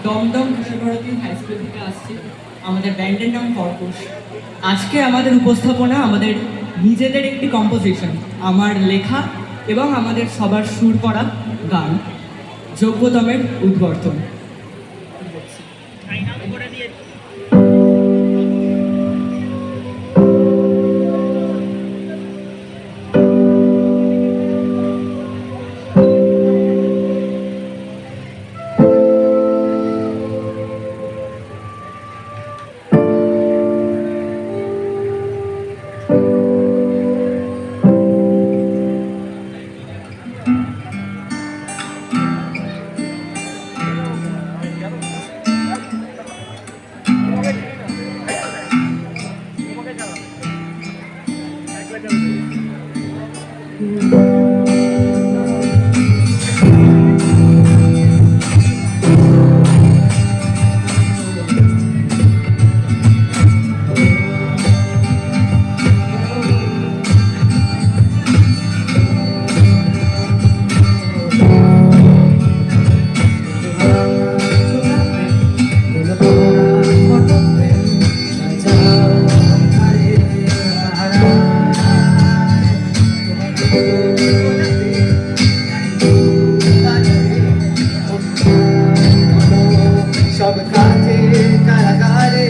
Dumdum Visva Bharati high school থেকে আসছি। আমাদের ব্যান্ডের নাম কর্কশ। আজকে আমাদের উপস্থাপনা আমাদের নিজেদের একটি কম্পোজিশন, আমার লেখা এবং আমাদের সবার সুর করা গান যোগ্যতমের উদ্বর্তন। সব কাজে কারাগারে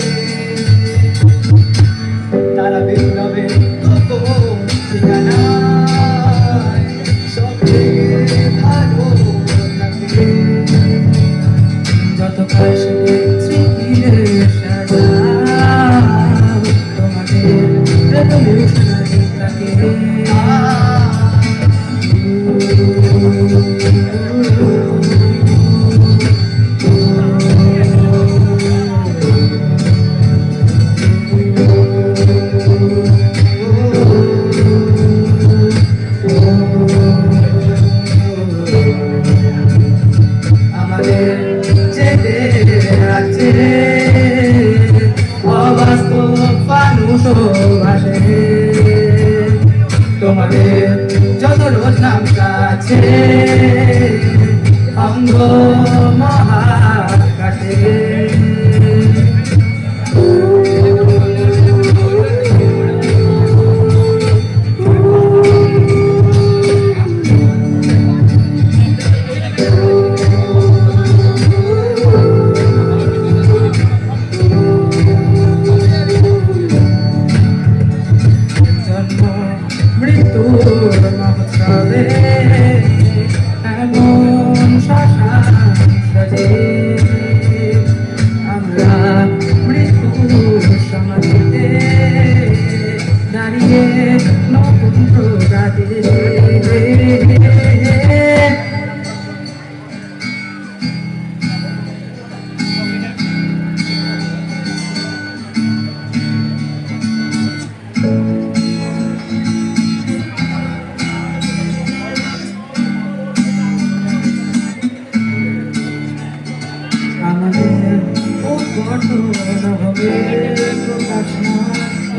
তারা বিপ্লবে ঠিকানায় সবচেয়ে ভালো থাকে যত কাশে স্মৃতির সাজাও তোমাদের রেভলিউশনারি থাকে তোমাদের যত রোজ নাম কাছে অঙ্গ মহাকাশে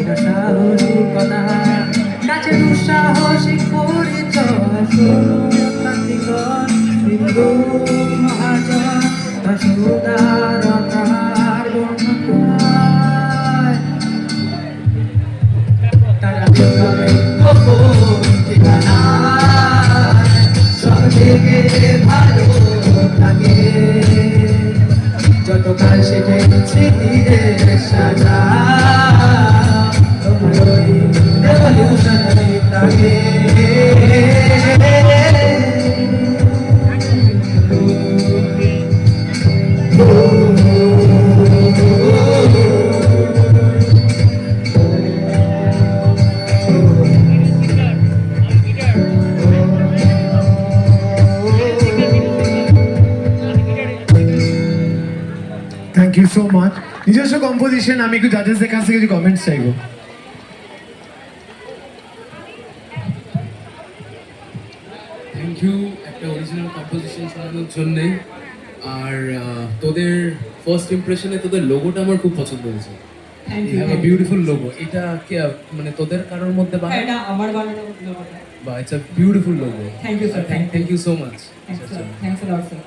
সাহসিকতা কাছে দুঃসাহসিক পরিচয় ক্রান্তিকর হিন্দু মহাজন সুদারতার বর্ণনায় তারা বিপ্লবে ঠিকানায় সব থেকে ভালো থাকে যত কাল সেটে স্মৃতিদের সাজা রেভলিউশনারি থাকে থ্যাংক ইউ সো মাচ। নিজস্ব কম্পোজিশন, আমি একটু জাজেসদের কাছ থেকে কিছু কমেন্টস চাইবো। থ্যাংক ইউ একটা অরিজিনাল কম্পোজিশন শোনানোর জন্যে। আর তোদের ফার্স্ট ইমপ্রেশনে তোদের লোগোটা আমার খুব পছন্দ হয়েছে। You have a beautiful logo. এটা কি মানে তোদের কারোর মধ্যে বানানো? এটা আমার বানানো লোগোটা। বা it's a beautiful logo. Thank you sir. Thank you so much. Thanks a lot sir.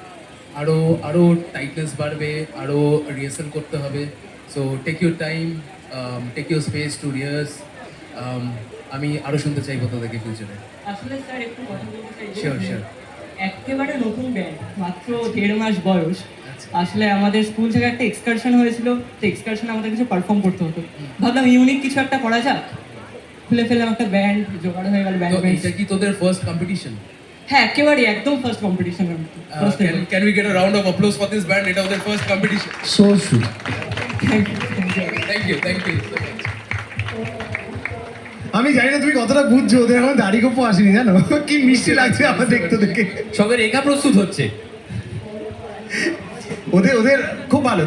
আরও আরও টাইটনেস বাড়বে, আরও রিহার্সাল করতে হবে। So take your time, take your space to rehearse. আমি আরও শুনতে চাইবো তোদেরকে ফিউচারে। আসলে স্যার একটু কথা বলতে চাই Sure, sure. একেবারে নতুন ব্যান্ড, মাত্র 1.5 মাস বয়স। আচ্ছা। আসলে আমাদের স্কুল থেকে একটা এক্সকারশন হয়েছিল, তো এক্সকারশনে আমাদের কিছু পারফর্ম করতে হতো। ভাবলাম ইউনিক কিছু একটা করা যাক, খুলে ফেললাম একটা ব্যান্ড, জোগাড় হয়ে গেল তো ব্যান্ড। এটা কি তোদের ফার্স্ট কম্পিটিশন? হ্যাঁ একেবারে একদম first competition. Can we get a round of applause for this band? এটা ওদের first competition. So sweet. Thank you, thank you. আমি জানি না তুমি কতটা বুঝছো, ওদের এখন দাড়ি গোপো আসেনি জানো, কি মিষ্টি লাগছে আমার দেখতে দেখে। সবে রেখা প্রস্তুত হচ্ছে। ওদের খুব ভালো।